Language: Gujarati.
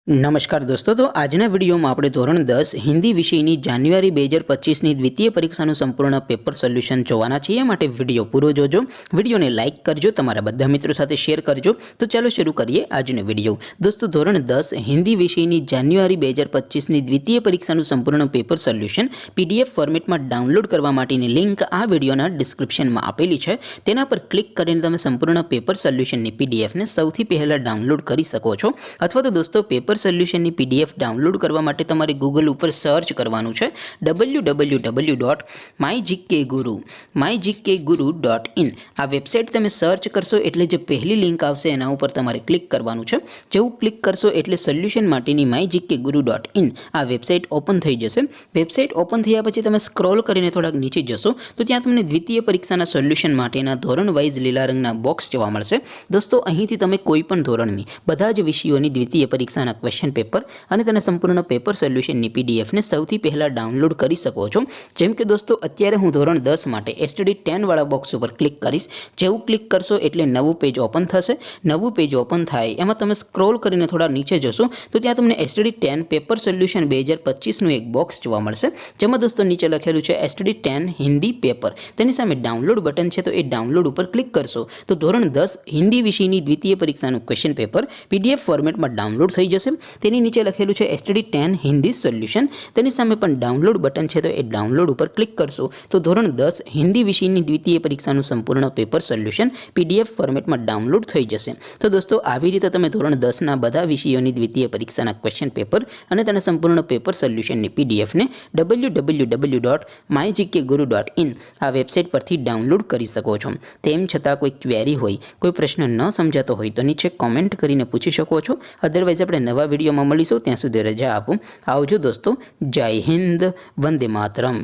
નમસ્કાર દોસ્તો, તો આજના વિડીયોમાં આપણે ધોરણ 10 હિન્દી વિષયની જાન્યુઆરી 2025ની દ્વિતીય પરીક્ષાનું સંપૂર્ણ પેપર સોલ્યુશન જોવાના છીએ। માટે વિડીયો પૂરો જોજો, વિડીયોને લાઇક કરજો, તમારા બધા મિત્રો સાથે શેર કરજો। તો ચાલો શરૂ કરીએ આજનો વિડીયો। દોસ્તો, ધોરણ 10 હિન્દી વિષયની જાન્યુઆરી 2025ની દ્વિતીય પરીક્ષાનું સંપૂર્ણ પેપર સોલ્યુશન પીડીએફ ફોર્મેટમાં ડાઉનલોડ કરવા માટેની લિંક આ વિડીયોના ડિસ્ક્રિપ્શનમાં આપેલી છે। તેના પર ક્લિક કરીને તમે સંપૂર્ણ પેપર સોલ્યુશનની પીડીએફને સૌથી પહેલાં ડાઉનલોડ કરી શકો છો। અથવા તો દોસ્તો, પેપર સોલ્યુશનની પીડીએફ ડાઉનલોડ કરવા માટે તમારે ગૂગલ ઉપર સર્ચ કરવાનું છે www.mygkguru.in। આ વેબસાઇટ તમે સર્ચ કરશો એટલે જે પહેલી લિંક આવશે એના ઉપર તમારે ક્લિક કરવાનું છે। જેવું ક્લિક કરશો એટલે સોલ્યુશન માટેની mygkguru.in આ વેબસાઇટ ઓપન થઈ જશે। વેબસાઇટ ઓપન થયા પછી તમે સ્ક્રોલ કરીને થોડાક નીચે જશો તો ત્યાં તમને દ્વિતીય પરીક્ષાના સોલ્યુશન માટેના ધોરણ વાઇઝ લીલા રંગના બોક્સ જોવા મળશે। દોસ્તો, અહીંથી તમે કોઈ પણ ધોરણની બધા જ વિષયોની દ્વિતીય પરીક્ષાના ક્વેશ્ચન પેપર અને તેના સંપૂર્ણ પેપર સોલ્યુશનની પીડીએફને સૌથી પહેલાં ડાઉનલોડ કરી શકો છો। જેમ કે દોસ્તો, અત્યારે હું ધોરણ 10 માટે એસટીડી 10 વાળા બોક્સ ઉપર ક્લિક કરીશ। જેવું ક્લિક કરશો એટલે નવું પેજ ઓપન થશે। નવું પેજ ઓપન થાય એમાં તમે સ્ક્રોલ કરીને થોડા નીચે જશો તો ત્યાં તમને એસટીડી 10 પેપર સોલ્યુશન 2025નું એક બોક્સ જોવા મળશે। જેમાં દોસ્તો નીચે લખેલું છે એસટીડી 10 હિન્દી પેપર, તેની સામે ડાઉનલોડ બટન છે, તો એ ડાઉનલોડ ઉપર ક્લિક કરશો તો ધોરણ 10 હિન્દી વિષયની દ્વિતીય પરીક્ષાનું ક્વેશ્ચન પેપર પીડીએફ ફોર્મેટમાં ડાઉનલોડ થઈ જશે। તેની નીચે લખેલું છે એસટીડી 10 હિન્દી સોલ્યુશન, તેની સામે પણ ડાઉનલોડ બટન છે, તો એ ડાઉનલોડ ઉપર ક્લિક કરશો તો ધોરણ 10 હિન્દી વિષયની દ્વિતીય પરીક્ષાનું સંપૂર્ણ પેપર સોલ્યુશન પીડીએફ ફોર્મેટમાં ડાઉનલોડ થઈ જશે। તો દોસ્તો, આવી રીતે તમે ધોરણ 10ના બધા વિષયોની દ્વિતીય પરીક્ષાના ક્વેશ્ચન પેપર અને તેના સંપૂર્ણ પેપર સોલ્યુશનની પીડીએફને www.mygkguru.in આ વેબસાઇટ પરથી ડાઉનલોડ કરી શકો છો। તેમ છતાં કોઈ ક્વેરી હોય, કોઈ પ્રશ્ન ન સમજાતો હોય તો નીચે કોમેન્ટ કરીને પૂછી શકો છો। અદરવાઇઝ આપણે નવા વિડીયોમાં મળીશું, ત્યાં સુધી રજા આપો। આવજો દોસ્તો, જય હિન્દ, વંદે માતરમ।